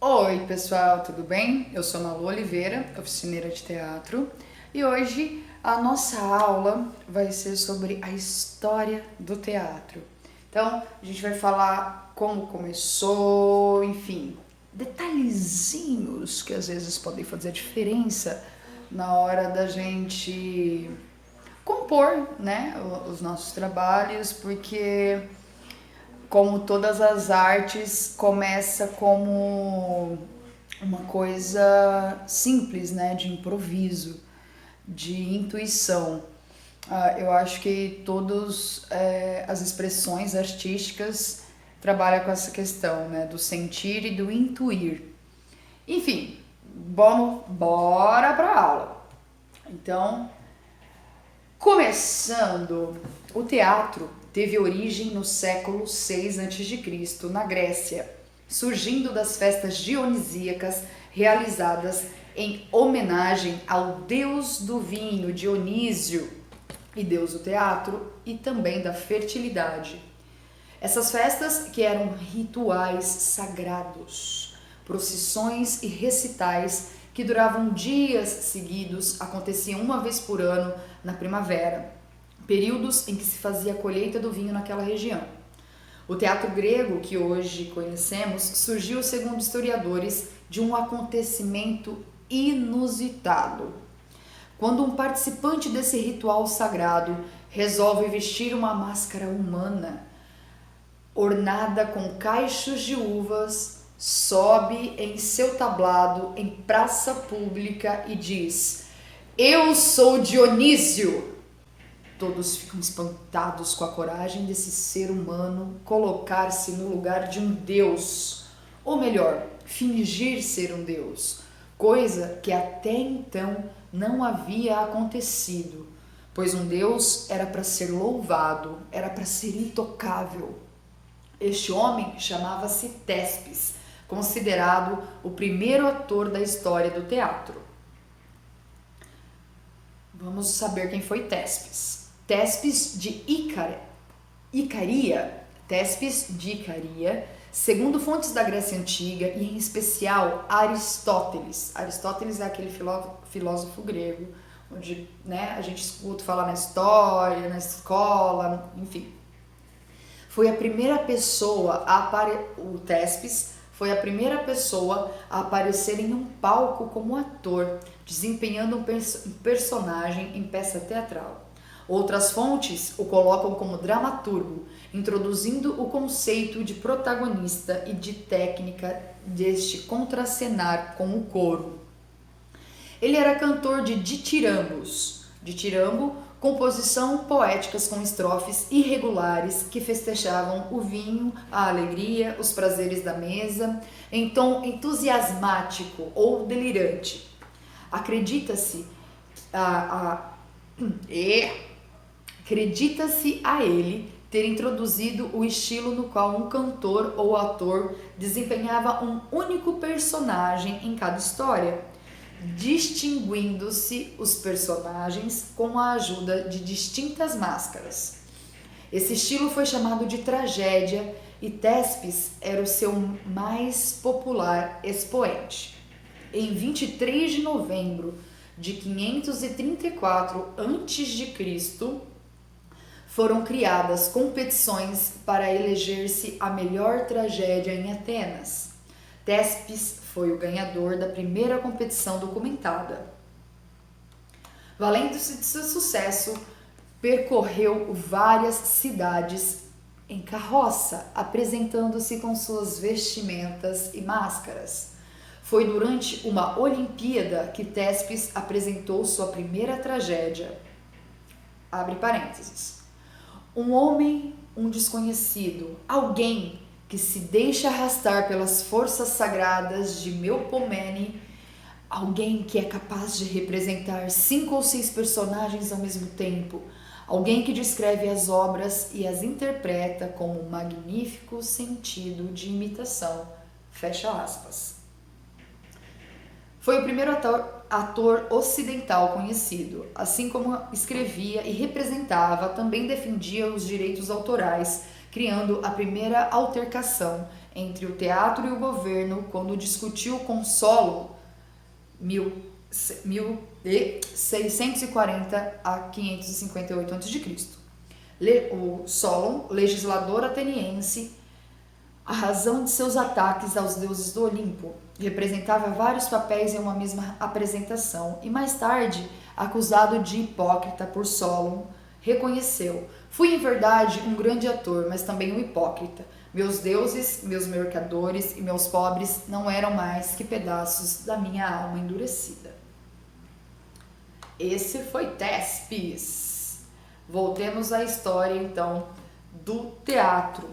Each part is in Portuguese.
Oi, pessoal, tudo bem? Eu sou Malu Oliveira, oficineira de teatro, e hoje a nossa aula vai ser sobre a história do teatro. Então, a gente vai falar como começou, enfim, detalhezinhos que às vezes podem fazer diferença na hora da gente compor, né, os nossos trabalhos, porque como todas as artes, começa como uma coisa simples, né, de improviso, de intuição. Eu acho que todas as expressões artísticas trabalham com essa questão, né, do sentir e do intuir. Enfim, bora para a aula. Então, começando, o teatro teve origem no século VI a.C., na Grécia, surgindo das festas dionisíacas realizadas em homenagem ao deus do vinho, Dionísio, e deus do teatro e também da fertilidade. Essas festas, que eram rituais sagrados, procissões e recitais que duravam dias seguidos, aconteciam uma vez por ano na primavera, períodos em que se fazia a colheita do vinho naquela região. O teatro grego, que hoje conhecemos, surgiu, segundo historiadores, de um acontecimento inusitado. Quando um participante desse ritual sagrado resolve vestir uma máscara humana, ornada com cachos de uvas, sobe em seu tablado em praça pública e diz: "Eu sou Dionísio." Todos ficam espantados com a coragem desse ser humano colocar-se no lugar de um deus, ou melhor, fingir ser um deus, coisa que até então não havia acontecido, pois um deus era para ser louvado, era para ser intocável. Este homem chamava-se Tespes, considerado o primeiro ator da história do teatro. Vamos saber quem foi Tespes. Tespes de Icaria, segundo fontes da Grécia Antiga e em especial Aristóteles. Aristóteles é aquele filósofo grego, onde, né, a gente escuta falar na história, na escola, enfim. Foi a primeira pessoa o Tespes foi a primeira pessoa a aparecer em um palco como ator, desempenhando um personagem em peça teatral. Outras fontes o colocam como dramaturgo, introduzindo o conceito de protagonista e de técnica deste contracenar com o coro. Ele era cantor de ditirambos. Ditirambo, composição poéticas com estrofes irregulares que festejavam o vinho, a alegria, os prazeres da mesa, em tom entusiasmático ou delirante. Acredita-se a ele ter introduzido o estilo no qual um cantor ou ator desempenhava um único personagem em cada história, distinguindo-se os personagens com a ajuda de distintas máscaras. Esse estilo foi chamado de tragédia e Tespes era o seu mais popular expoente. Em 23 de novembro de 534 a.C., foram criadas competições para eleger-se a melhor tragédia em Atenas. Tespes foi o ganhador da primeira competição documentada. Valendo-se de seu sucesso, percorreu várias cidades em carroça, apresentando-se com suas vestimentas e máscaras. Foi durante uma Olimpíada que Tespes apresentou sua primeira tragédia. Abre parênteses. Um homem, um desconhecido, alguém que se deixa arrastar pelas forças sagradas de Melpomene, alguém que é capaz de representar 5 ou 6 personagens ao mesmo tempo, alguém que descreve as obras e as interpreta com um magnífico sentido de imitação. Fecha aspas. Foi o primeiro ator ocidental conhecido. Assim como escrevia e representava, também defendia os direitos autorais, criando a primeira altercação entre o teatro e o governo quando discutiu com Solon 1640 a 558 a.C. O Solon, legislador ateniense, a razão de seus ataques aos deuses do Olimpo, representava vários papéis em uma mesma apresentação e mais tarde, acusado de hipócrita por Solon, reconheceu: fui em verdade um grande ator, mas também um hipócrita. Meus deuses, meus mercadores e meus pobres não eram mais que pedaços da minha alma endurecida. Esse foi Tespes. Voltemos à história então do teatro.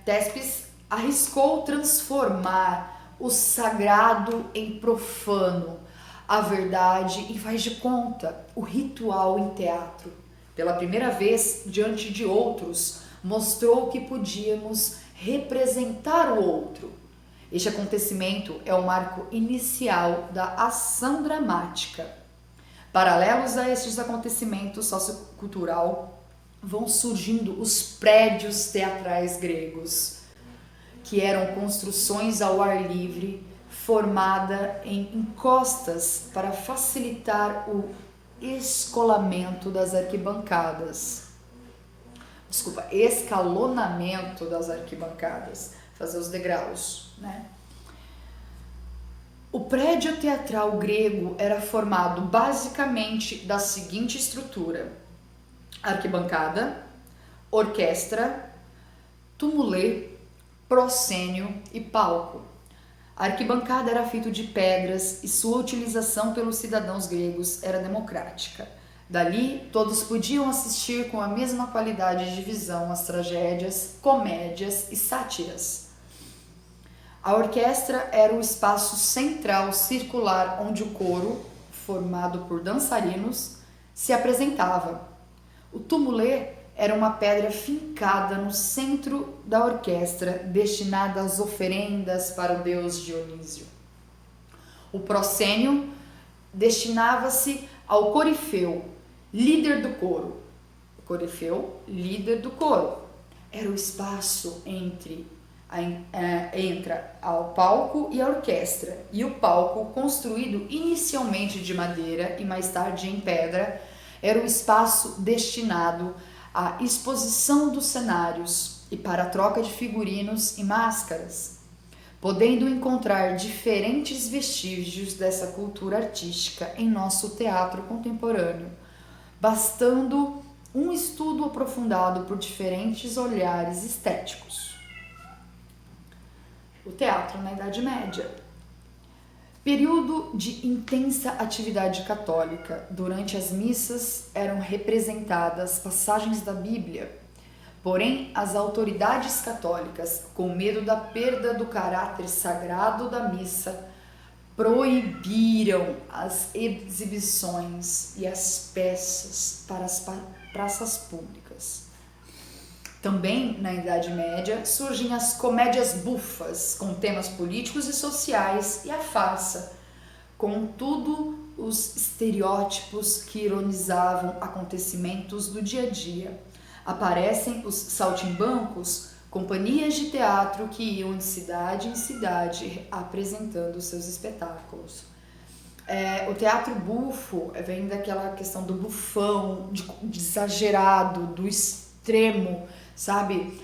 Tespes arriscou transformar o sagrado em profano, a verdade em faz de conta, o ritual em teatro. Pela primeira vez, diante de outros, mostrou que podíamos representar o outro. Este acontecimento é o marco inicial da ação dramática. Paralelos a estes acontecimentos sociocultural, vão surgindo os prédios teatrais gregos, que eram construções ao ar livre, formada em encostas para facilitar o escalonamento das arquibancadas. Escalonamento das arquibancadas, fazer os degraus, né? O prédio teatral grego era formado basicamente da seguinte estrutura: arquibancada, orquestra, tumulê, proscênio e palco. A arquibancada era feita de pedras e sua utilização pelos cidadãos gregos era democrática. Dali, todos podiam assistir com a mesma qualidade de visão às tragédias, comédias e sátiras. A orquestra era o espaço central circular onde o coro, formado por dançarinos, se apresentava. O tumulê era uma pedra fincada no centro da orquestra, destinada às oferendas para o deus Dionísio. O proscênio destinava-se ao corifeu, líder do coro. O corifeu, líder do coro, era o espaço entre ao palco e a orquestra, e o palco, construído inicialmente de madeira e mais tarde em pedra, era o espaço destinado à exposição dos cenários e para a troca de figurinos e máscaras, podendo encontrar diferentes vestígios dessa cultura artística em nosso teatro contemporâneo, bastando um estudo aprofundado por diferentes olhares estéticos. O teatro na Idade Média. Período de intensa atividade católica. Durante as missas eram representadas passagens da Bíblia. Porém, as autoridades católicas, com medo da perda do caráter sagrado da missa, proibiram as exibições e as peças para as praças públicas. Também, na Idade Média, surgem as comédias bufas, com temas políticos e sociais, e a farsa, com tudo os estereótipos que ironizavam acontecimentos do dia a dia. Aparecem os saltimbancos, companhias de teatro que iam de cidade em cidade apresentando seus espetáculos. O teatro bufo vem daquela questão do bufão, de exagerado, do extremo, sabe?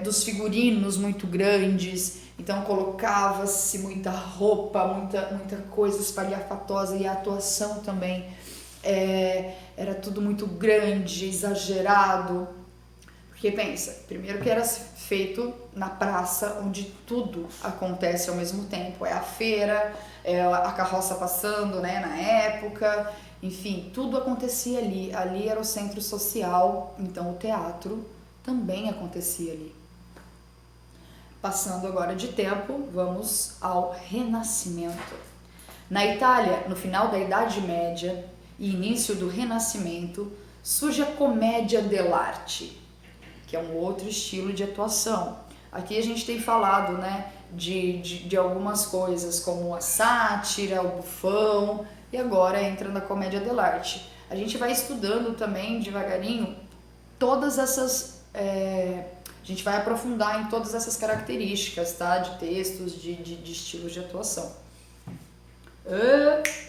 Dos figurinos muito grandes, então colocava-se muita roupa, muita coisa espalhafatosa, e a atuação também era tudo muito grande, exagerado. Porque pensa, primeiro que era feito na praça, onde tudo acontece ao mesmo tempo, a feira, a carroça passando, né, na época, enfim, tudo acontecia ali era o centro social, então o teatro também acontecia ali. Passando agora de tempo, vamos ao Renascimento. Na Itália, no final da Idade Média e início do Renascimento, surge a comédia dell'arte, que é um outro estilo de atuação. Aqui a gente tem falado, né, de algumas coisas, como a sátira, o bufão, e agora entra na comédia dell'arte. A gente vai estudando também devagarinho todas essas... a gente vai aprofundar em todas essas características, tá? De textos, de estilos de atuação.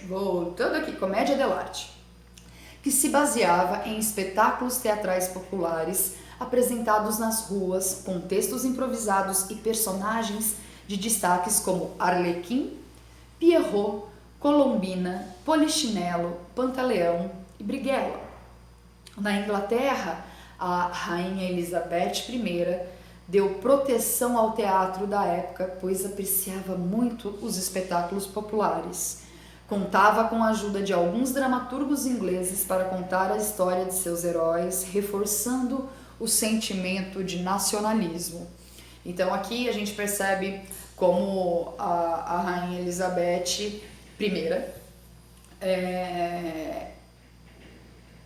Voltando aqui, comédia dell'arte, que se baseava em espetáculos teatrais populares apresentados nas ruas, com textos improvisados e personagens de destaques como Arlequim, Pierrot, Colombina, Polichinelo, Pantaleão e Brighella. Na Inglaterra, a Rainha Elizabeth I deu proteção ao teatro da época, pois apreciava muito os espetáculos populares. Contava com a ajuda de alguns dramaturgos ingleses para contar a história de seus heróis, reforçando o sentimento de nacionalismo. Então aqui a gente percebe como a Rainha Elizabeth I,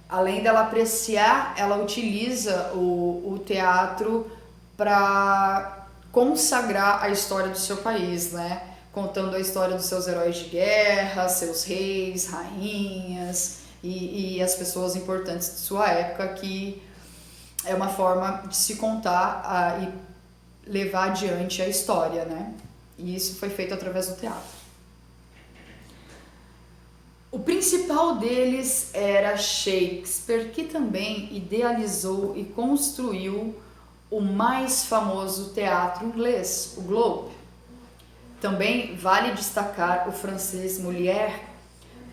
além dela apreciar, ela utiliza o teatro para consagrar a história do seu país, né? Contando a história dos seus heróis de guerra, seus reis, rainhas e as pessoas importantes de sua época, que é uma forma de se contar e levar adiante a história, né? E isso foi feito através do teatro. O principal deles era Shakespeare, que também idealizou e construiu o mais famoso teatro inglês, o Globe. Também vale destacar o francês Molière,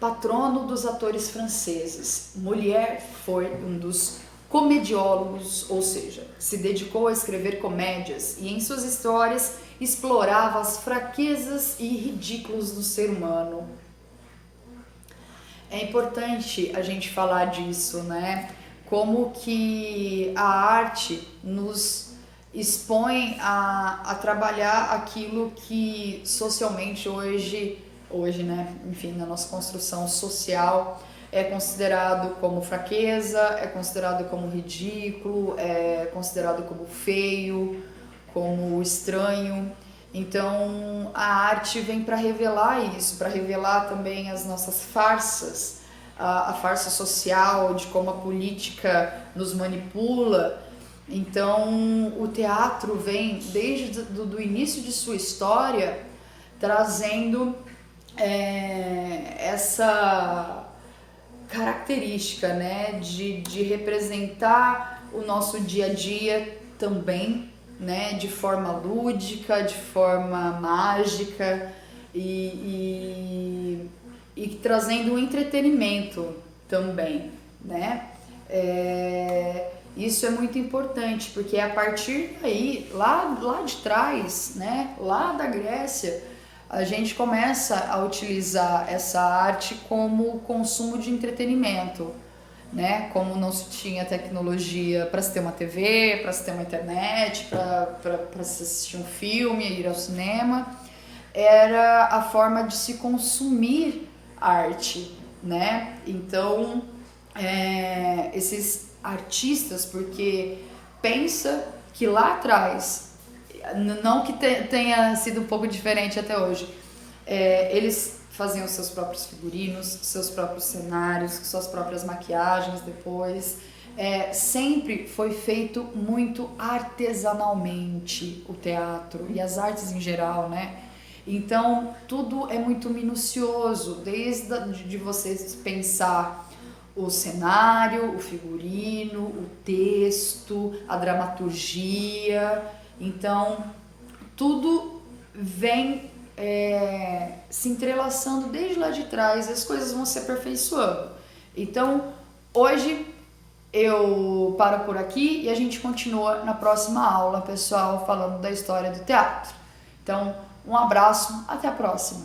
patrono dos atores franceses. Molière foi um dos comediólogos, ou seja, se dedicou a escrever comédias e em suas histórias explorava as fraquezas e ridículos do ser humano. É importante a gente falar disso, né? Como que a arte nos expõe a trabalhar aquilo que socialmente hoje, né? Enfim, na nossa construção social é considerado como fraqueza, é considerado como ridículo, é considerado como feio, como estranho. Então a arte vem para revelar isso, para revelar também as nossas farsas, a farsa social, de como a política nos manipula. Então o teatro vem desde do início de sua história trazendo essa característica, né, de representar o nosso dia a dia também, né, de forma lúdica, de forma mágica e trazendo um entretenimento também, né? Isso é muito importante, porque a partir daí, lá de trás, né, lá da Grécia, a gente começa a utilizar essa arte como consumo de entretenimento, né? Como não se tinha tecnologia para se ter uma TV, para se ter uma internet, para se assistir um filme, ir ao cinema, era a forma de se consumir arte, né? Então, esses artistas, porque pensa que lá atrás, não que tenha sido um pouco diferente até hoje, eles faziam seus próprios figurinos, seus próprios cenários, suas próprias maquiagens depois. Sempre foi feito muito artesanalmente o teatro e as artes em geral, né? Então tudo é muito minucioso, desde de você pensar o cenário, o figurino, o texto, a dramaturgia. Então tudo vem se entrelaçando desde lá de trás, as coisas vão se aperfeiçoando. Então hoje eu paro por aqui e a gente continua na próxima aula, pessoal, falando da história do teatro. Então um abraço, até a próxima!